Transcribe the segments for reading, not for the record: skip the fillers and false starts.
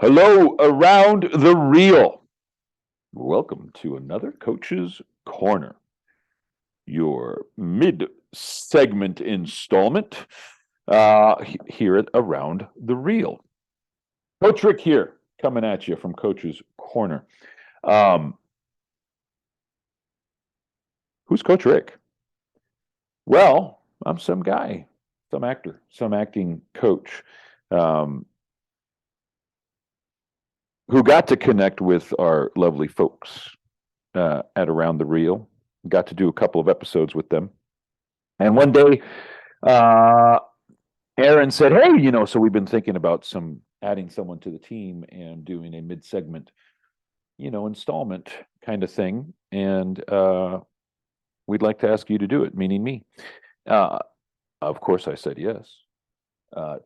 Hello, around the reel. Welcome to another Coach's Corner, your mid-segment installment here at Around the Reel. Coach Rick here, coming at you from Coach's Corner. Who's Coach Rick? Well, I'm some guy, some actor, some acting coach. Who got to connect with our lovely folks at Around the Reel. Got to do a couple of episodes with them. And one day, Aaron said, "Hey, so we've been thinking about adding someone to the team and doing a mid-segment, installment kind of thing. And we'd like to ask you to do it," meaning me. Of course, I said yes.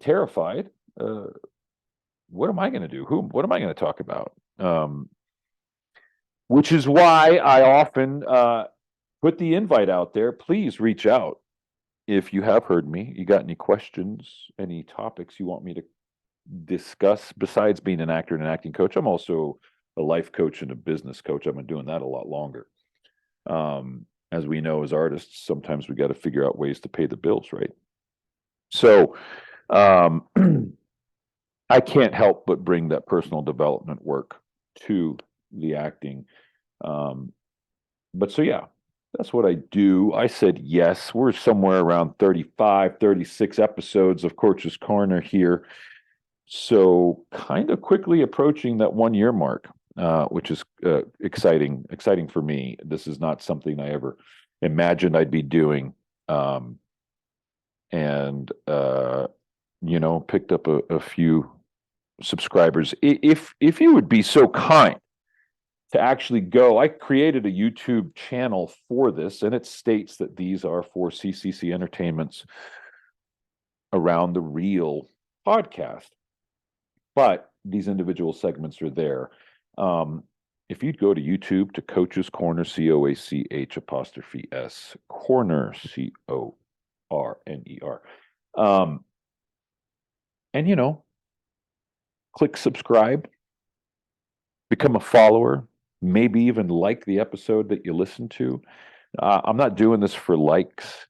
Terrified. What am I going to do? What am I going to talk about? Which is why I often put the invite out there. Please reach out if you have heard me. You got any questions, any topics you want me to discuss besides being an actor and an acting coach? I'm also a life coach and a business coach. I've been doing that a lot longer. As we know, as artists, sometimes we got to figure out ways to pay the bills, right? So I can't help but bring that personal development work to the acting. But so, yeah, that's what I do. I said yes. We're somewhere around 35, 36 episodes of Coach's Corner here. So kind of quickly approaching that 1 year mark, which is exciting for me. This is not something I ever imagined I'd be doing. And picked up a few subscribers. If you would be so kind to actually go, I created a YouTube channel for this, and it states that these are for CCC Entertainment's Around the Reel podcast, but these individual segments are there. If you'd go to YouTube to Coach's Corner, COACH''S Corner, CORNER, and click subscribe, become a follower, maybe even like the episode that you listen to. I'm not doing this for likes.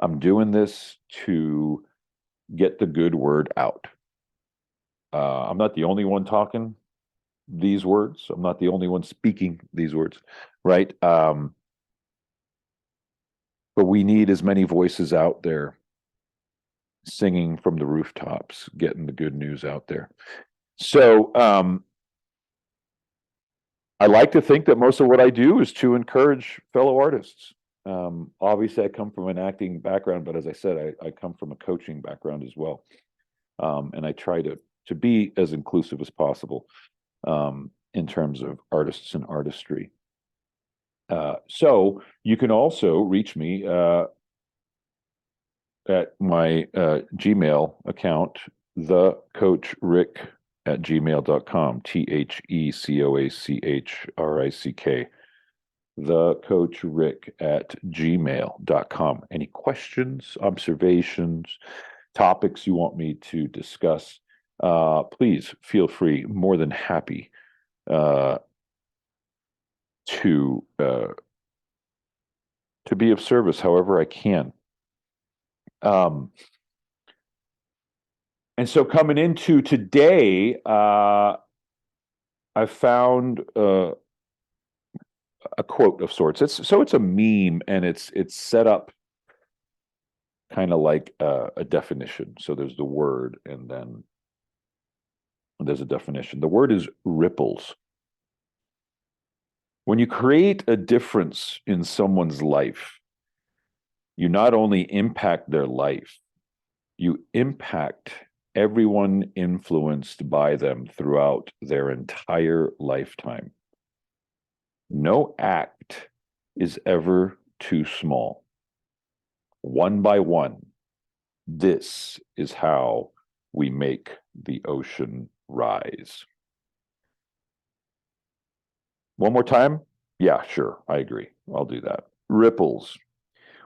I'm doing this to get the good word out. I'm not the only one talking these words. I'm not the only one speaking these words, right? But we need as many voices out there singing from the rooftops, getting the good news out there. So I like to think that most of what I do is to encourage fellow artists. Obviously, I come from an acting background, but as I said, I come from a coaching background as well. And I try to be as inclusive as possible in terms of artists and artistry. So you can also reach me at my Gmail account, thecoachrick@gmail.com, TheCoachRick, thecoachrick@gmail.com. Any questions, observations, topics you want me to discuss, please feel free. More than happy to be of service however I can. And so coming into today, I found a quote of sorts. It's a meme, and it's set up kind of like a definition. So there's the word, and then there's a definition. The word is ripples. When you create a difference in someone's life, you not only impact their life, you impact everyone influenced by them throughout their entire lifetime. No act is ever too small. One by one, this is how we make the ocean rise. One more time? Yeah, sure, I agree. I'll do that. Ripples.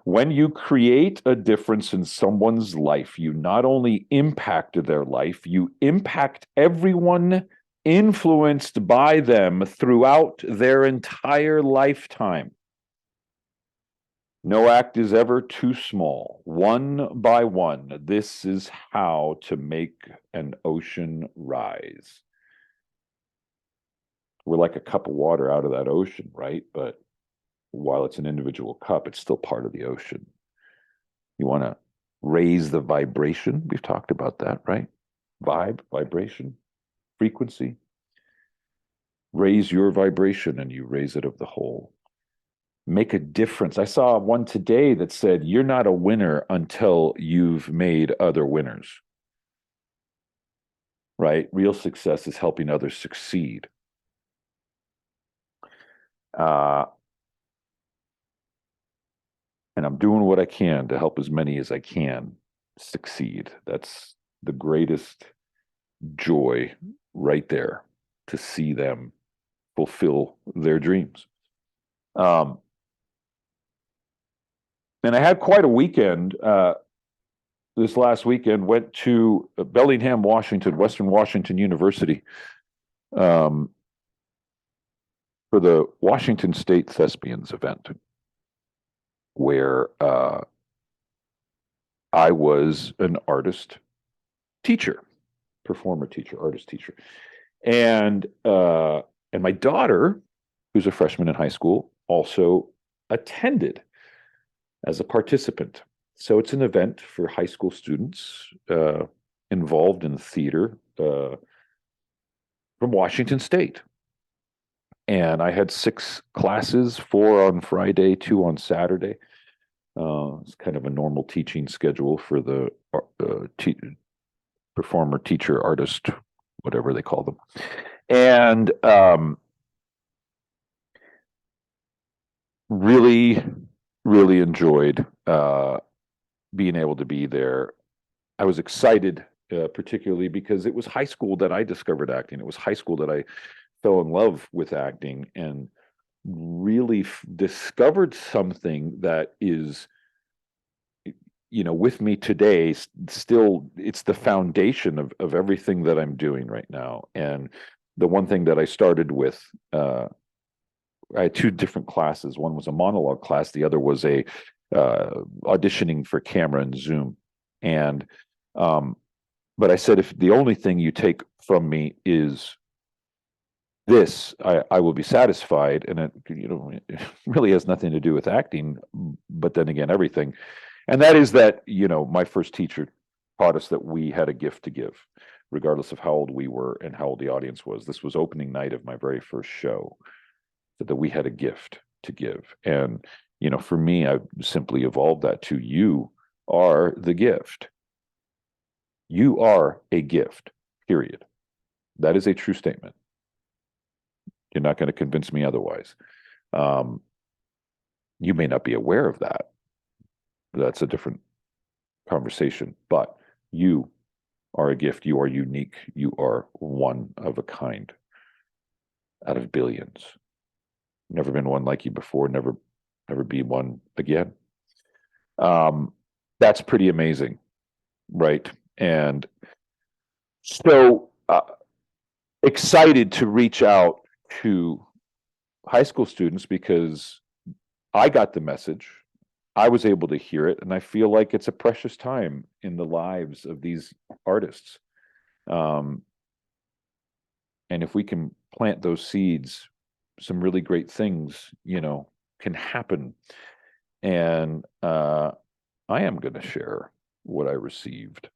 When you create a difference in someone's life, you not only impact their life, you impact everyone influenced by them throughout their entire lifetime. No act is ever too small. One by one, this is how to make an ocean rise. We're like a cup of water out of that ocean, right? But while it's an individual cup, it's still part of the ocean. You want to raise the vibration. We've talked about that, right? Vibration, frequency. Raise your vibration and you raise it of the whole. Make a difference. I saw one today that said, you're not a winner until you've made other winners. Right? Real success is helping others succeed. And I'm doing what I can to help as many as I can succeed. That's the greatest joy right there, to see them fulfill their dreams. And I had quite a weekend. This last weekend, went to Bellingham, Washington, Western Washington University, for the Washington State Thespians event, where I was an artist teacher, performer teacher, artist teacher, and my daughter, who's a freshman in high school, also attended as a participant. So it's an event for high school students involved in theater from Washington State. And I had 6 classes, 4 on Friday, 2 on Saturday. It's kind of a normal teaching schedule for the performer, teacher, artist, whatever they call them. And really, really enjoyed being able to be there. I was excited, particularly because it was high school that I discovered acting. It was high school that I fell in love with acting and really discovered something that is, with me today. Still, it's the foundation of everything that I'm doing right now. And the one thing that I started with, I had 2 different classes. One was a monologue class. The other was a auditioning for camera and Zoom. And but I said, if the only thing you take from me is this, I will be satisfied. And it really has nothing to do with acting, but then again, everything. And that is that, my first teacher taught us that we had a gift to give, regardless of how old we were and how old the audience was. This was opening night of my very first show, that we had a gift to give. And, for me, I simply evolved that to, you are the gift. You are a gift, period. That is a true statement. You're not going to convince me otherwise. You may not be aware of that. That's a different conversation, but you are a gift. You are unique. You are one of a kind out of billions. Never been one like you before, never be one again. That's pretty amazing, right? And so excited to reach out to high school students, because I got the message. I was able to hear it, and I feel like it's a precious time in the lives of these artists. And if we can plant those seeds, some really great things, can happen. And I am going to share what I received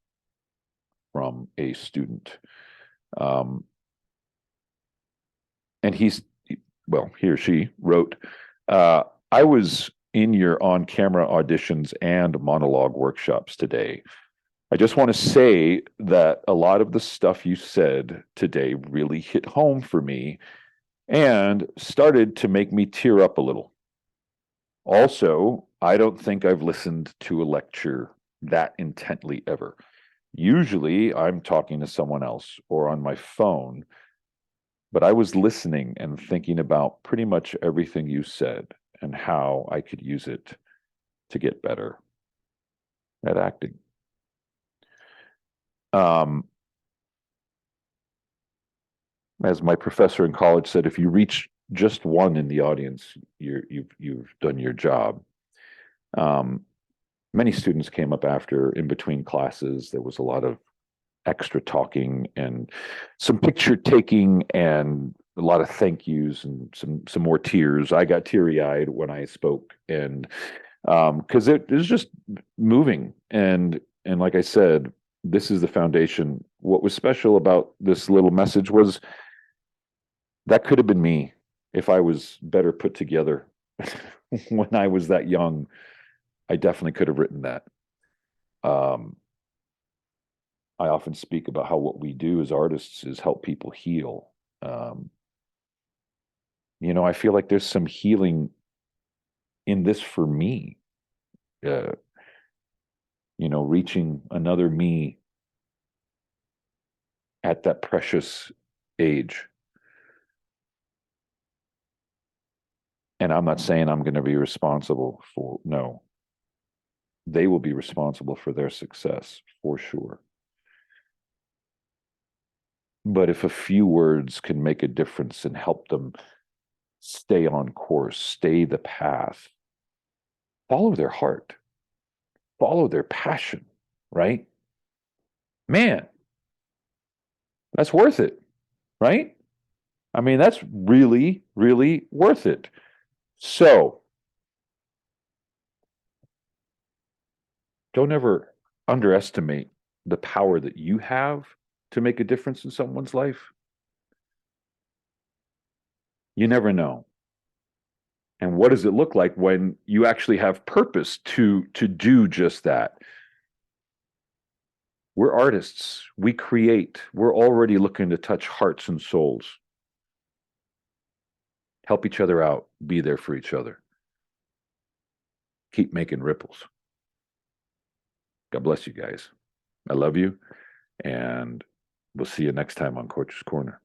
from a student. And he or she wrote, I was in your on-camera auditions and monologue workshops today. I just want to say that a lot of the stuff you said today really hit home for me and started to make me tear up a little. Also, I don't think I've listened to a lecture that intently ever. Usually, I'm talking to someone else or on my phone, but I was listening and thinking about pretty much everything you said and how I could use it to get better at acting. as my professor in college said, if you reach just one in the audience, you've done your job. Um, Many students came up after in between classes. There was a lot of extra talking and some picture taking and a lot of thank yous and some more tears. I got teary eyed when I spoke, and because it was just moving, and like I said, this is the foundation. What was special about this little message was that could have been me if I was better put together when I was that young. I definitely could have written that. Um, I often speak about how what we do as artists is help people heal. Um, I feel like there's some healing in this for me. Uh, reaching another me at that precious age. And I'm not saying I'm going to be responsible for, no, they will be responsible for their success for sure. But if a few words can make a difference and help them stay on course, stay the path, follow their heart, follow their passion, right? Man, that's worth it, right? I mean, that's really, really worth it. So don't ever underestimate the power that you have to make a difference in someone's life. You never know. And what does it look like when you actually have purpose to do just that? We're artists. We create. We're already looking to touch hearts and souls. Help each other out. Be there for each other. Keep making ripples. God bless you guys. I love you. And we'll see you next time on Coach's Corner.